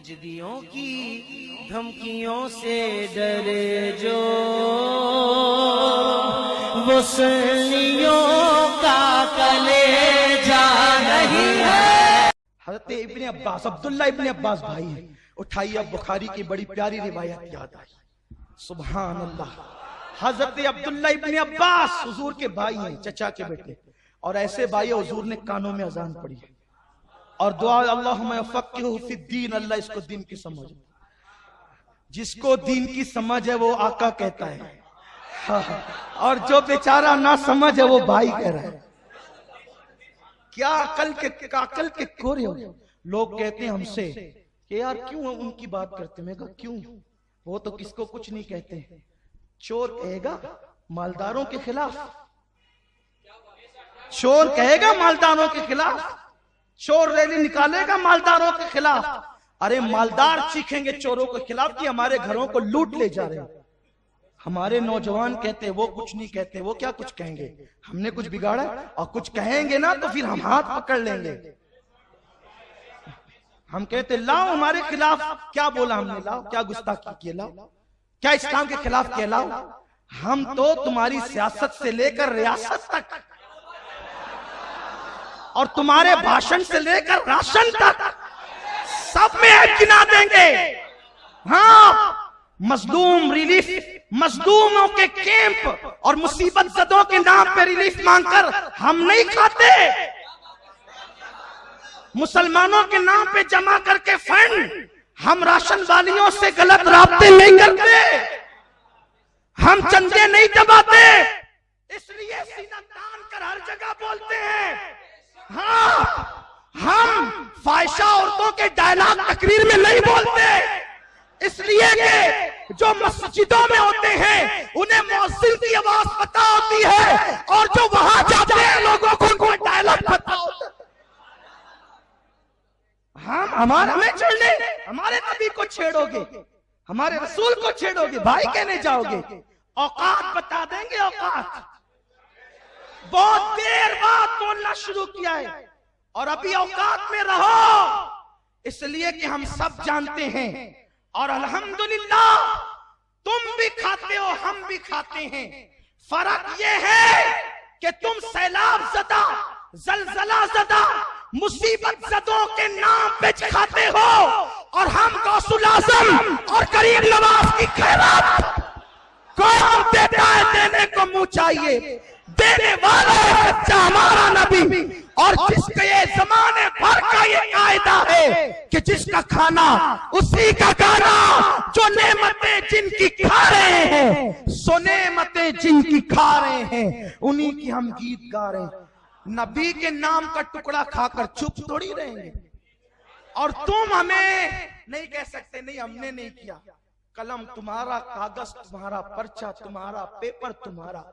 नजदियों की धमकियों से डरे जो वो सनियों का कलेजा नहीं है। हजरत इब्ने अब्बास, अब्दुल्ला इब्ने अब्बास भाई है। उठाइए, अब बुखारी की बड़ी प्यारी रिवायत याद आई। सुभान अल्लाह। हजरत अब्दुल्ला इब्ने अब्बास हुजूर के भाई हैं, चचा के बेटे। और ऐसे भाई हुजूर ने कानों में अजान पढ़ी और दुआ, अल्लाहुम्मा फक्किहु फिद्दीन, अल्लाह इसको दीन की समझ। जिसको दीन की समझ है वो आका कहता है, और जो बेचारा ना समझ है वो भाई कह रहा है। क्या अकल के कोरे हो। लोग कहते हैं हमसे कि यार क्यों उनकी बात करते। मैं कहा क्यों, वो तो किसको कुछ नहीं कहते। चोर कहेगा मालदारों के खिलाफ, चोर कहेगा मालदारों के खिलाफ, चोर रैली निकालेगा मालदारों के खिलाफ। अरे मालदार चीखेंगे चोरों के खिलाफ कि हमारे घरों को लूट ले जा रहे हैं। हमारे नौजवान कहते वो कुछ नहीं कहते, वो क्या कुछ कहेंगे, हमने कुछ बिगाड़ा। और कुछ कहेंगे ना तो फिर हम हाथ पकड़ लेंगे। हम कहते लाओ हमारे खिलाफ, क्या बोला हमने, लाओ क्या गुस्ताखी किए, लाओ क्या इस्लाम के खिलाफ किए, लाओ। हम तो तुम्हारी सियासत से लेकर रियासत तक और तुम्हारे भाषण से लेकर राशन तक सब में ऐड गिना देंगे। हाँ, मजलूम रिलीफ, मजलूमों के कैंप और मुसीबत ज़दों के नाम पे रिलीफ मांगकर हम नहीं खाते। मुसलमानों के नाम पे जमा करके फंड हम राशन वालियों से गलत राब्ते नहीं करते, हम चंदे नहीं दबाते, इसलिए सीना तान कर हर जगह बोलते हैं। हाँ, हम फाहिशा औरतों के डायलॉग तकरीर में नहीं बोलते, इसलिए कि जो मस्जिदों में होते हैं उन्हें मुअज्जिन की आवाज पता होती है, और जो वहां जाते हैं लोगों को उनको डायलॉग पता होता है। हम हमें छेड़ने, हमारे नबी को छेड़ोगे, हमारे रसूल को छेड़ोगे, भाई कहने जाओगे, औकात बता देंगे। औकात बहुत देर बाद बोलना शुरू किया है और अभी औकात में रहो, इसलिए कि हम सब जानते हैं। और अल्हम्दुलिल्लाह तुम भी खाते हो, हम भी खाते हैं। फर्क ये है कि तुम सैलाब ज़दा, जलजला ज़दा, मुसीबत ज़दों के नाम पे खाते हो, और हम गौसुल आज़म और करीम नवाज की खैरात कौन देता है, देने को मुंह चाहिए, देने वाला है सच्चा हमारा नबी। और जिसके ये जमाने भर का ये कायदा है कि जिसका खाना उसी का गाना, जो नेमतें जिनकी खा रहे हैं, सो नेमतें जिनकी खा रहे हैं, उन्हीं की हम गीत गा रहे हैं। नबी के नाम का टुकड़ा खाकर चुप थोड़ी रहेंगे। और तुम हमें नहीं कह सकते नहीं हमने नहीं किया। कलम तुम्हारा, कागज तुम्हारा, पर्चा तुम्हारा, पेपर तुम्हारा,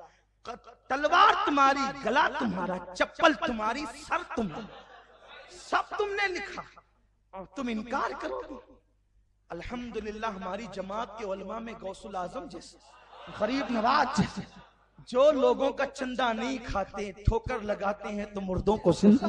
तलवार तुम्हारी, गला तुम्हारा, चप्पल तुम्हारी, सर तुम्हारा, सब तुमने लिखा और तुम इनकार करोगे। अल्हम्दुलिल्लाह हमारी जमात के उलमा में गौसुल आजम जैसे, गरीब नवाज जैसे, जो लोगों का चंदा नहीं खाते, ठोकर लगाते हैं तो मुर्दों को जिंदा